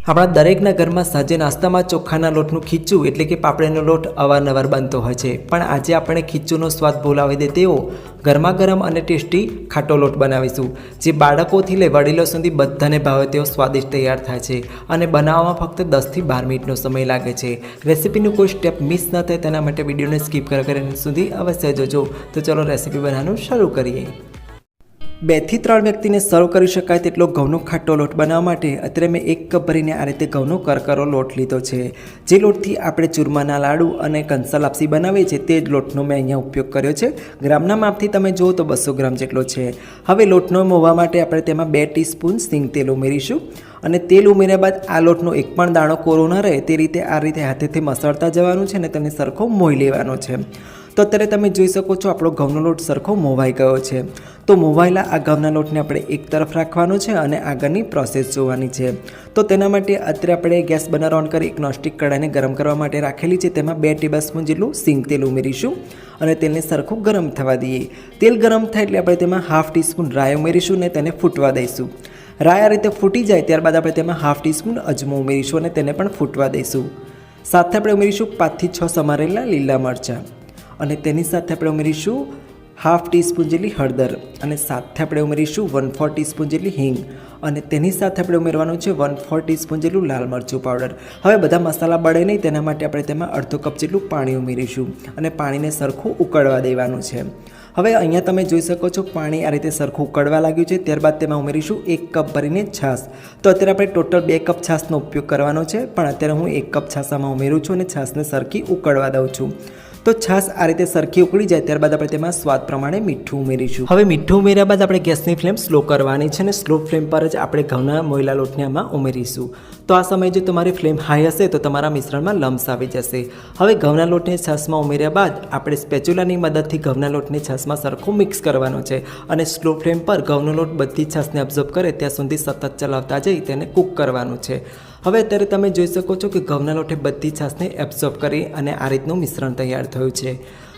આપણા દરેકના ઘરમાં સાંજે નાસ્તામાં ચોખાના લોટનું ખીચું એટલે કે પાપડીનો લોટ અવારનવાર બનતો હોય છે, પણ આજે આપણે ખીચુંનો સ્વાદ ભૂલાવી દે તેવો ગરમા ગરમ અને ટેસ્ટી ખાટો લોટ બનાવીશું, જે બાળકોથી લઈ વડીલો સુધી બધાને ભાવે તેવો સ્વાદિષ્ટ તૈયાર થાય છે અને બનાવવામાં ફક્ત 10 થી 12 મિનિટનો સમય લાગે છે। રેસીપીનું કોઈ સ્ટેપ મિસ ન થાય તેના માટે વિડીયોને સ્કીપ કરીને સુધી અવશ્ય જોજો। તો ચલો રેસીપી બનાવવાનું શરૂ કરીએ। 2 થી 3 વ્યક્તિને સર્વ કરી શકાય તેટલો ઘઉંનો ખાટો લોટ બનાવવા માટે અત્યારે મેં 1 કપ ભરીને આ રીતે ઘઉંનો કરકરો લોટ લીધો છે, જે લોટથી આપણે ચૂરમાના લાડુ અને કંસા લાપસી બનાવીએ છીએ તે જ લોટનો મેં અહીંયા ઉપયોગ કર્યો છે। ગ્રામના માપથી તમે જુઓ તો 200 ગ્રામ જેટલો છે। હવે લોટનો મોવા માટે આપણે તેમાં 2 ટીસ્પૂન સિંગ તેલ ઉમેરીશું અને તેલ ઉમેર્યા બાદ આ લોટનો એક પણ દાણો કોરો ન રહે તે રીતે આ રીતે હાથેથી મસળતા જવાનું છે અને તેને સરખો મોઈ લેવાનો છે। તો અત્યારે તમે જોઈ શકો છો આપણો ઘઉંનો લોટ સરખો મોવાઈ ગયો છે। તો મોવાયેલા આ ઘઉંના લોટને આપણે એક તરફ રાખવાનો છે અને આગળની પ્રોસેસ જોવાની છે। તો તેના માટે અત્યારે આપણે ગેસ બર્નર ઓન કરી એક નોનસ્ટિક કઢાઈને ગરમ કરવા માટે રાખેલી છે, તેમાં 2 ટેબલસ્પૂન જેટલું સિંગ તેલ ઉમેરીશું અને તેલને સરખું ગરમ થવા દઈએ। તેલ ગરમ થાય એટલે આપણે તેમાં ½ ટીસ્પૂન રાઈ ઉમેરીશું અને તેને ફૂટવા દઈશું। રાઈ આ રીતે ફૂટી જાય ત્યારબાદ આપણે તેમાં ½ ટીસ્પૂન અજમો ઉમેરીશું અને તેને પણ ફૂટવા દઈશું। સાથે આપણે ઉમેરીશું 5 થી 6 સમારેલા લીલા મરચાં અને તેની સાથે આપણે ઉમેરીશું ½ ટીસ્પૂન જેટલી હળદર અને સાથે આપણે ઉમેરીશું 1/4 ટીસ્પૂન જેટલી હિંગ અને તેની સાથે આપણે ઉમેરવાનું છે 1/4 ટીસ્પૂન જેટલું લાલ મરચું પાવડર। હવે બધા મસાલા બળે નહીં તેના માટે આપણે તેમાં અડધો કપ જેટલું પાણી ઉમેરીશું અને પાણીને સરખું ઉકળવા દેવાનું છે। હવે અહીંયા તમે જોઈ શકો છો પાણી આ રીતે સરખું ઉકળવા લાગ્યું છે, ત્યારબાદ તેમાં ઉમેરીશું 1 કપ ભરીને છાશ। તો અત્યારે આપણે ટોટલ 2 કપ છાશનો ઉપયોગ કરવાનો છે, પણ અત્યારે હું 1 કપ છાશમાં ઉમેરું છું અને છાશને સરખી ઉકળવા દઉં છું। તો છાશ આ રીતે સરખી ઉકળી જાય ત્યારબાદ આપણે તેમાં સ્વાદ પ્રમાણે મીઠું ઉમેરીશું। હવે મીઠું ઉમેર્યા બાદ આપણે ગેસની ફ્લેમ સ્લો કરવાની છે અને સ્લો ફ્લેમ પર જ આપણે ઘઉંના મોયલા લોટને આમાં ઉમેરીશું। તો આ સમયે જો તમારી ફ્લેમ હાઈ હશે તો તમારા મિશ્રણમાં લમ્સ આવી જશે। હવે ઘઉંના લોટને છાશમાં ઉમેર્યા બાદ આપણે સ્પેચ્યુલાની મદદથી ઘઉંના લોટને છાશમાં સરખું મિક્સ કરવાનો છે અને સ્લો ફ્લેમ પર ઘઉંનો લોટ બધી છાશને એબ્ઝોર્બ કરે ત્યાં સુધી સતત ચલાવતા જઈ તેને કૂક કરવાનું છે। હવે અત્યારે તમે જોઈ શકો છો કે ઘઉંના લોટે બધી છાશને એબ્ઝોર્બ કરી અને આ રીતનું મિશ્રણ તૈયાર થયું છે।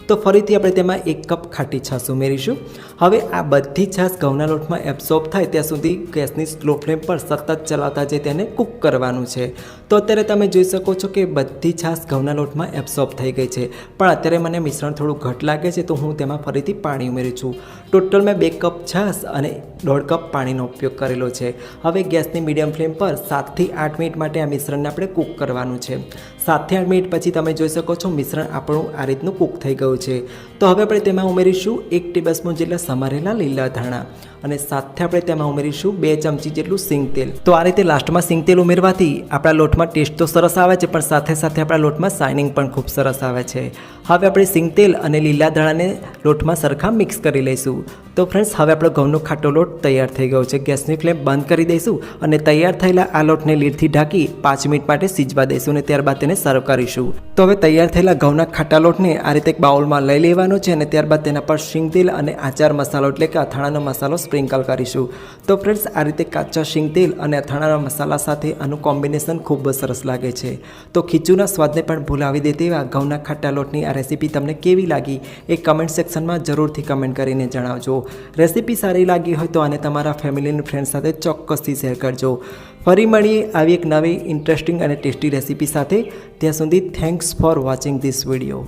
તો ફરીથી આપણે તેમાં 1 કપ ખાટી છાશ ઉમેરીશું। હવે આ બધી છાશ ઘઉંના લોટમાં એબ્ઝોર્બ થાય ત્યાં સુધી ગેસની સ્લો ફ્લેમ પર સતત ચલાવતા જઈ તેને કૂક કરવાનું છે। તો અત્યારે તમે જોઈ શકો છો કે બધી છાશ ઘઉંના લોટમાં એબ્ઝોર્બ થઈ ગઈ છે, પણ અત્યારે મને મિશ્રણ થોડું ઘટ લાગે છે તો હું તેમાં ફરીથી પાણી ઉમેરું છું। ટોટલ મેં 2 કપ છાશ અને 1/2 કપ પાણીનો ઉપયોગ કરેલો છે। હવે ગેસની મીડિયમ ફ્લેમ પર 7 થી 8 મિનિટ માટે આ મિશ્રણને આપણે કૂક કરવાનું છે। 7 થી 8 મિનિટ પછી તમે જોઈ શકો છો મિશ્રણ આપણું આ રીતનું કૂક થઈ ગયું છે। તો હવે આપણે તેમાં ઉમેરીશું 1 ટેબલસ્પૂન જેટલા સમારેલા લીલા ધાણા અને સાથે આપણે તેમાં ઉમેરીશું 2 ચમચી જેટલું સિંગ તેલ। તો આ રીતે લાસ્ટમાં સિંગ તેલ ઉમેરવાથી આપણા લોટમાં ટેસ્ટ તો સરસ આવે છે, પણ સાથે સાથે આપણા લોટમાં શાઇનિંગ પણ ખૂબ સરસ આવે છે। હવે આપણે સિંગ તેલ અને લીલા ધાણાને લોટમાં સરખા મિક્સ કરી લઈશું। તો ફ્રેન્ડ્સ, હવે આપણો ઘઉંનો ખાટો લોટ તૈયાર થઈ ગયો છે। ગેસની ફ્લેમ બંધ કરી દઈશું અને તૈયાર થયેલા આ લોટને લીડથી ઢાંકી 5 મિનિટ માટે સીજવા દઈશું અને ત્યારબાદ તેને સર્વ કરીશું। તો હવે તૈયાર થયેલા ઘઉંના ખાટા લોટને આ રીતે એક બાઉલમાં લઈ લેવાનો છે અને ત્યારબાદ તેના પર શીંગ તેલ અને આચાર મસાલો એટલે કે અથાણાનો મસાલો સ્પ્રિંકલ કરીશું। તો ફ્રેન્ડ્સ, આ રીતે કાચા શીંગ તેલ અને અથાણાના મસાલા સાથે આનું કોમ્બિનેશન ખૂબ જ સરસ લાગે છે। તો ખીચુના સ્વાદને પણ ભૂલાવી દે તેવા ઘઉંના ખાટા લોટની આ રેસીપી તમને કેવી લાગી એ કમેન્ટ સેક્શનમાં જરૂરથી કમેન્ટ કરીને જણાવજો। રેસીપી સારી લાગી હોય તો આને તમારા ફેમિલી અને ફ્રેન્ડ સાથે ચોક્કસથી શેર કરજો। ફરી મળીએ આવી એક નવી ઇન્ટરેસ્ટિંગ અને ટેસ્ટી રેસીપી સાથે। ત્યાં સુધી thanks for watching this video.